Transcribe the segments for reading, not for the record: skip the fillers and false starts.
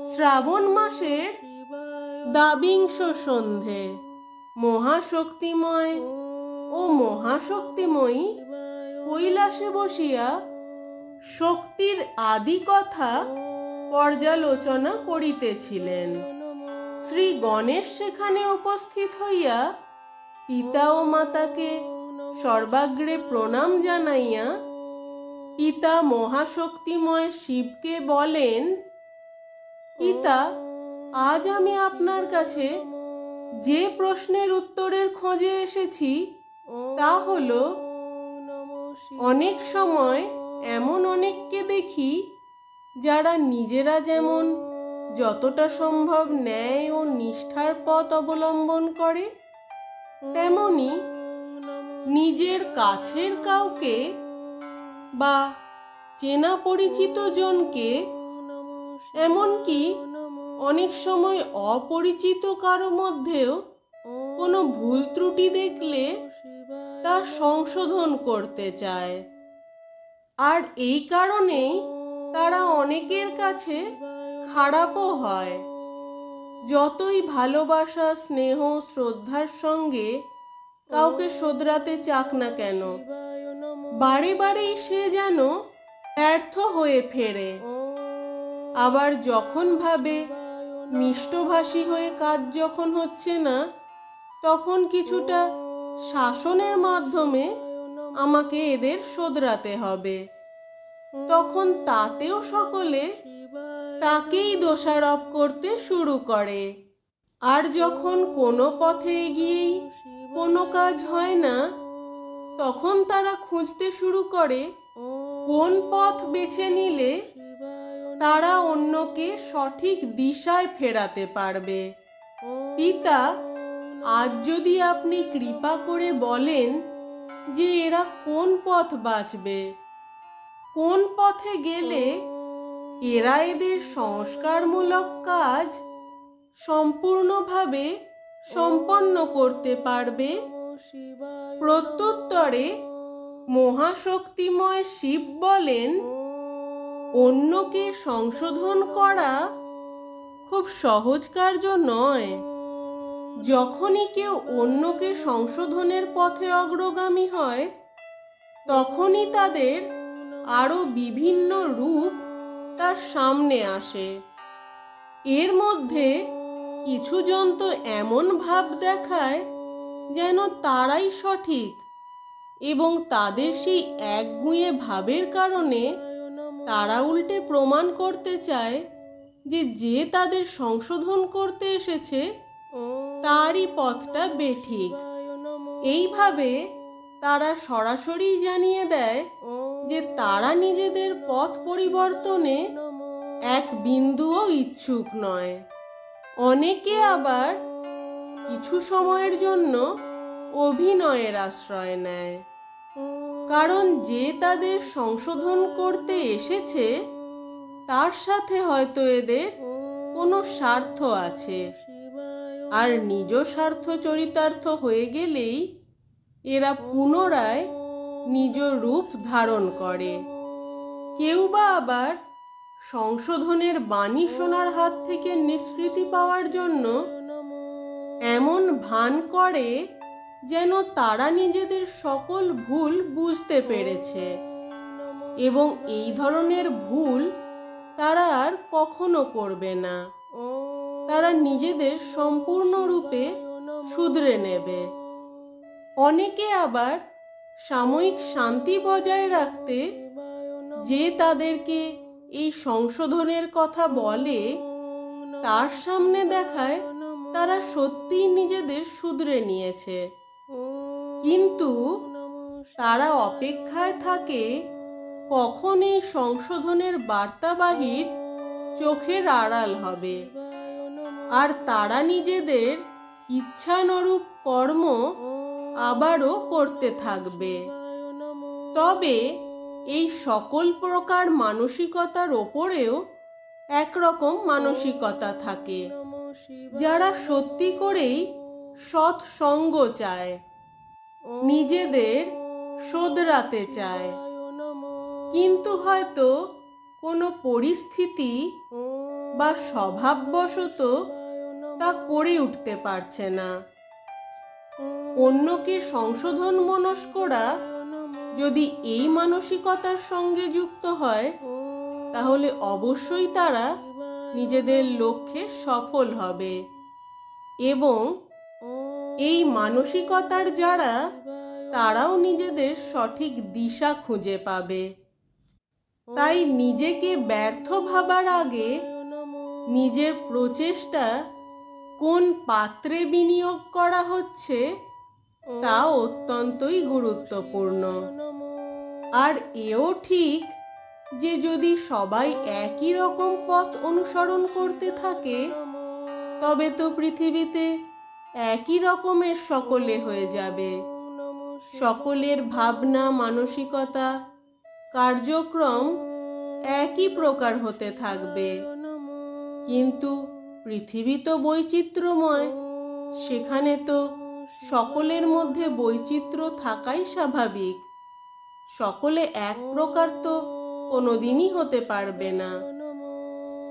শ্রাবণ মাসের দাবিংশ সন্ধে মহাশক্তিময় ও মহাশক্তিময়ী কৈলাসে বসিয়া শক্তির আদি কথা পর্যালোচনা করিতেছিলেন। শ্রী গণেশ সেখানে উপস্থিত হইয়া পিতা ও মাতাকে সর্বাগ্রে প্রণাম জানাইয়া পিতা মহাশক্তিময় শিবকে বলেন, পিতা, আজ আমি আপনার কাছে যে প্রশ্নের উত্তরের খোঁজে এসেছি তা হলো, অনেক সময় এমন অনেককে দেখি যারা নিজেরা যেমন যতটা সম্ভব ন্যায় ও নিষ্ঠার পথ অবলম্বন করে, তেমনি নিজের কাছের কাউকে বা চেনা পরিচিত জনকে, এমনকি অনেক সময় অপরিচিত কারো মধ্যেও কোনো ভুল ত্রুটি দেখলে তা সংশোধন করতে চায়। আর এই কারণেই তারা অনেকের কাছে খারাপও হয়। যতই ভালোবাসা, স্নেহ, শ্রদ্ধার সঙ্গে কাউকে শোধরাতে চাক না কেন, বারে বারেই সে যেন ব্যর্থ হয়ে ফেরে। আবার যখন ভাবে মিষ্টভাষী হয়ে কাজ যখন হচ্ছে না, তখন কিছুটা শাসনের মাধ্যমে আমাকে এদের শোধরাতে হবে, তখন তাতেও সকলে তাকেই দোষারোপ করতে শুরু করে। আর যখন কোনো পথে এগিয়েই কোনো কাজ হয় না, তখন তারা খুঁজতে শুরু করে কোন পথ বেছে নিলে তারা অন্যকে সঠিক দিশায় ফেরাতে পারবে। পিতা, আজ যদি আপনি কৃপা করে বলেন যে এরা কোন পথ বাছবে, কোন পথে গেলে এরা এদের সংস্কারমূলক কাজ সম্পূর্ণভাবে সম্পন্ন করতে পারবে, প্রত্যুত্তরে মহাশক্তিময় শিব বলেন, অন্যকে সংশোধন করা খুব সহজ কার্য নয়। যখনই কেউ অন্যকে সংশোধনের পথে অগ্রগামী হয়, তখনই তাদের আরো বিভিন্ন রূপ তার সামনে আসে। এর মধ্যে কিছু জন তো এমন ভাব দেখায় যেন তারাই সঠিক, এবং তাদের সেই একগুঁয়ে ভাবের কারণে তারা উল্টে প্রমাণ করতে চায় যে যে তাদের সংশোধন করতে এসেছে তারই পথটা বেঠিক। এইভাবে তারা সরাসরি জানিয়ে দেয় যে তারা নিজেদের পথ পরিবর্তনে এক বিন্দুও ইচ্ছুক নয়। অনেকে আবার কিছু সময়ের জন্য অভিনয়ের আশ্রয় নেয়, কারণ যে তাদের সংশোধন করতে এসেছে তার সাথে হয়তো এদের কোনো স্বার্থ আছে, আর নিজ স্বার্থ চরিতার্থ হয়ে গেলেই এরা পুনরায় নিজ রূপ ধারণ করে। কেউ বা আবার সংশোধনের বাণী শোনার হাত থেকে নিষ্কৃতি পাওয়ার জন্য এমন ভান করে যেন তারা নিজেদের সকল ভুল বুঝতে পেরেছে, এবং এই ধরনের ভুল তারা আর কখনো করবে না। তারা নিজেদের সম্পূর্ণরূপে শুধরে নেবে। অনেকে আবার সাময়িক শান্তি বজায় রাখতে যে তাদেরকে এই সংশোধনের কথা বলে তার সামনে দেখায় তারা সত্যিই নিজেদের শুধরে নিয়েছে, কিন্তু তারা অপেক্ষায় থাকে কখন এই সংশোধনের বার্তাবাহীর চোখের আড়াল হবে, আর তারা নিজেদের ইচ্ছানুরূপ কর্ম আবারও করতে থাকবে। তবে এই সকল প্রকার মানসিকতার ওপরেও একরকম মানসিকতা থাকে, যারা সত্যি করেই সৎ সঙ্গ চায়, নিজেদের শোধরাতে চায়, কিন্তু হয়তো কোনো পরিস্থিতি বা স্বভাববশত তা করে উঠতে পারছে না। অন্যকে সংশোধন মনস্করা যদি এই মানসিকতার সঙ্গে যুক্ত হয়, তাহলে অবশ্যই তারা নিজেদের লক্ষ্যে সফল হবে এবং এই মানসিকতার যারা, তারাও নিজেদের সঠিক দিশা খুঁজে পাবে। তাই নিজেকে ব্যর্থ ভাবার আগে নিজের প্রচেষ্টা কোন পাত্রে বিনিয়োগ করা হচ্ছে তা অত্যন্তই গুরুত্বপূর্ণ। আর এও ঠিক যে যদি সবাই একই রকম পথ অনুসরণ করতে থাকে, তবে তো পৃথিবীতে একই রকমের সকলে হয়ে যাবে। সকলের ভাবনা, মানসিকতা, কার্যক্রম একই প্রকার হতে থাকবে। কিন্তু পৃথিবী তো বৈচিত্র্যময়, সেখানে তো সকলের মধ্যে বৈচিত্র্য থাকাই স্বাভাবিক। সকলে এক প্রকার তো কোনোদিনই হতে পারবে না।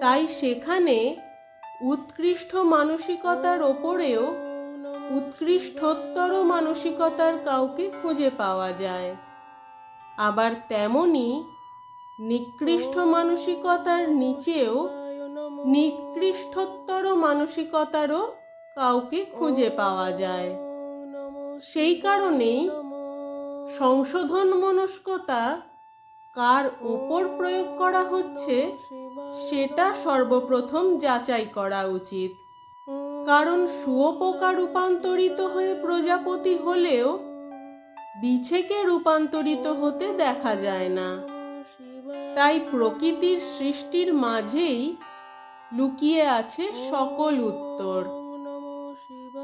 তাই সেখানে উৎকৃষ্ট মানসিকতার ওপরেও উৎকৃষ্টতর মানসিকতার কাউকে খুঁজে পাওয়া যায়। আবার তেমনি নিকৃষ্ট মানসিকতার নিচেও নিকৃষ্টতর মানসিকতারও কাউকে খুঁজে পাওয়া যায়। সেই কারণেই সংশোধন মনস্কতা কার ওপর প্রয়োগ করা হচ্ছে সেটা সর্বপ্রথম যাচাই করা উচিত। কারণ শুঁয়োপোকা রূপান্তরিত হয়ে প্রজাপতি হলেও বিছেকে রূপান্তরিত হতে দেখা যায় না। তাই প্রকৃতির সৃষ্টির মাঝেই লুকিয়ে আছে সকল উত্তর।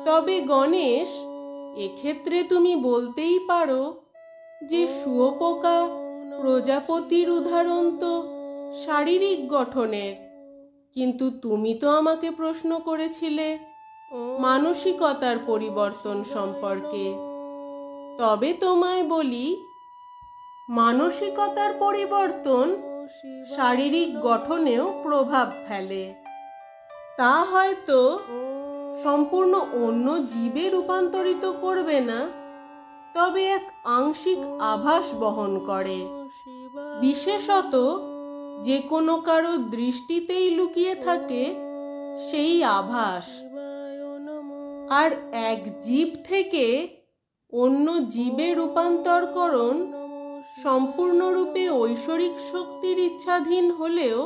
তবে গণেশ, এক্ষেত্রে তুমি বলতেই পারো যে শুঁয়োপোকা প্রজাপতির উদাহরণ তো শারীরিক গঠনের, কিন্তু তুমি তো আমাকে প্রশ্ন করেছিলে মানসিকতার পরিবর্তন সম্পর্কে। তবে তোমায় বলি, মানসিকতার পরিবর্তন শারীরিক গঠনেও প্রভাব ফেলে। তা হয়তো সম্পূর্ণ অন্য জীবে রূপান্তরিত করবে না, তবে এক আংশিক আভাস বহন করে। বিশেষত যে কোনো কারো দৃষ্টিতেই লুকিয়ে থাকে সেই আভাস। আর এক জীব থেকে অন্য জীবে রূপান্তরকরণ সম্পূর্ণরূপে ঐশ্বরিক শক্তির ইচ্ছাধীন হলেও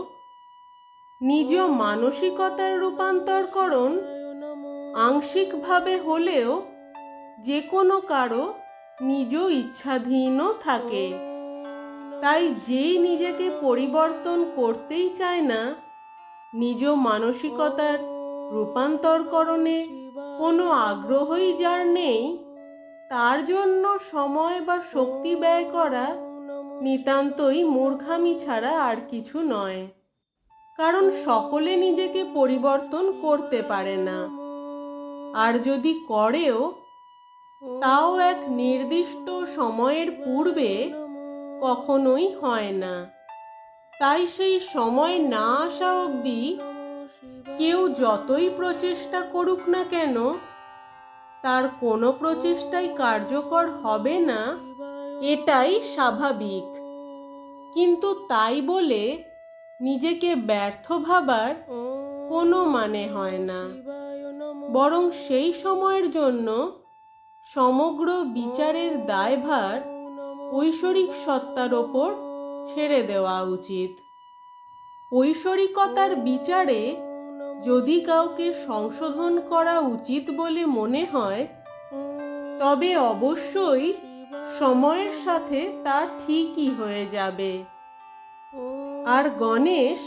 নিজ মানসিকতার রূপান্তরকরণ আংশিকভাবে হলেও যে কোনো কারো নিজ ইচ্ছাধীনও থাকে। তাই যেই নিজেকে পরিবর্তন করতেই চায় না, নিজ মানসিকতার রূপান্তরকরণে কোনো আগ্রহই যার নেই, তার জন্য সময় বা শক্তি ব্যয় করা নিতান্তই মূর্খামি ছাড়া আর কিছু নয়। কারণ সকলে নিজেকে পরিবর্তন করতে পারে না, আর যদি করেও তাও এক নির্দিষ্ট সময়ের পূর্বে কখনোই হয় না। তাই সেই সময় না আসা অবধি কেউ যতই প্রচেষ্টা করুক না কেন, তার কোনো প্রচেষ্টাই কার্যকর হবে না, এটাই স্বাভাবিক। কিন্তু তাই বলে নিজেকে ব্যর্থ ভাবার কোনো মানে হয় না। বরং সেই সময়ের জন্য সমগ্র বিচারের দায়ভার ঐশ্বরিক সত্তার ওপর ছেড়ে দেওয়া উচিত। ঐশ্বরিকতার বিচারে যদি কাউকে সংশোধন করা উচিত বলে মনে হয়, তবে অবশ্যই সময়ের সাথে তা ঠিকই হয়ে যাবে। আর গণেশ,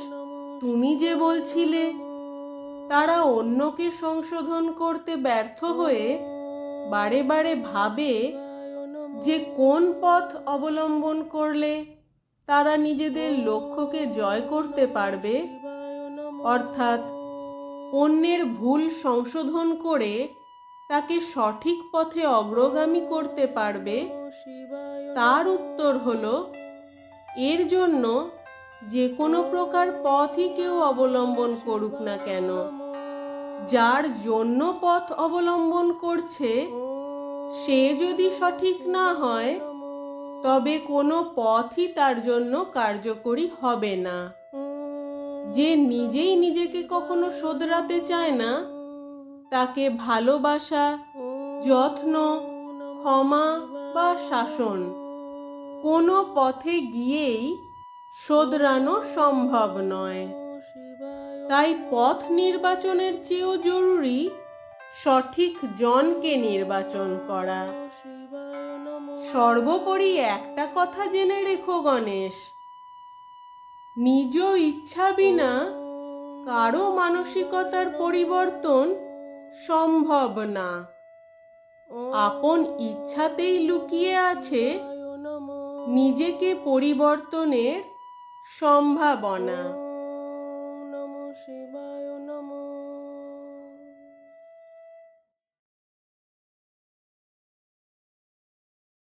তুমি যে বলছিলে তারা অন্যকে সংশোধন করতে ব্যর্থ হয়ে বারে বারে ভাবে যে কোন পথ অবলম্বন করলে তারা নিজেদের লক্ষ্যকে জয় করতে পারবে, অর্থাৎ অন্যের ভুল সংশোধন করে তাকে সঠিক পথে অগ্রগামী করতে পারবে, তার উত্তর হলো এর জন্য যে কোনো প্রকার পথই কেউ অবলম্বন করুক না কেন, যার জন্য পথ অবলম্বন করছে সে যদি সঠিক না হয় তবে কোনো পথই তার জন্য কার্যকরী হবে না। যে নিজেই নিজেকে কখনো শোধরাতে চায় না তাকে ভালোবাসা, যত্ন, ক্ষমা বা শাসন কোনো পথে গিয়েই শোধরানো সম্ভব নয়। তাই পথ নির্বাচনের চেয়েও জরুরি সঠিক জনকে নির্বাচন করা। সর্বোপরি একটা কথা জেনে রেখো গণেশ, নিজ ইচ্ছা বিনা কারো মানসিকতার পরিবর্তন সম্ভব না। আপন ইচ্ছাতেই লুকিয়ে আছে নিজেকে পরিবর্তনের সম্ভাবনা।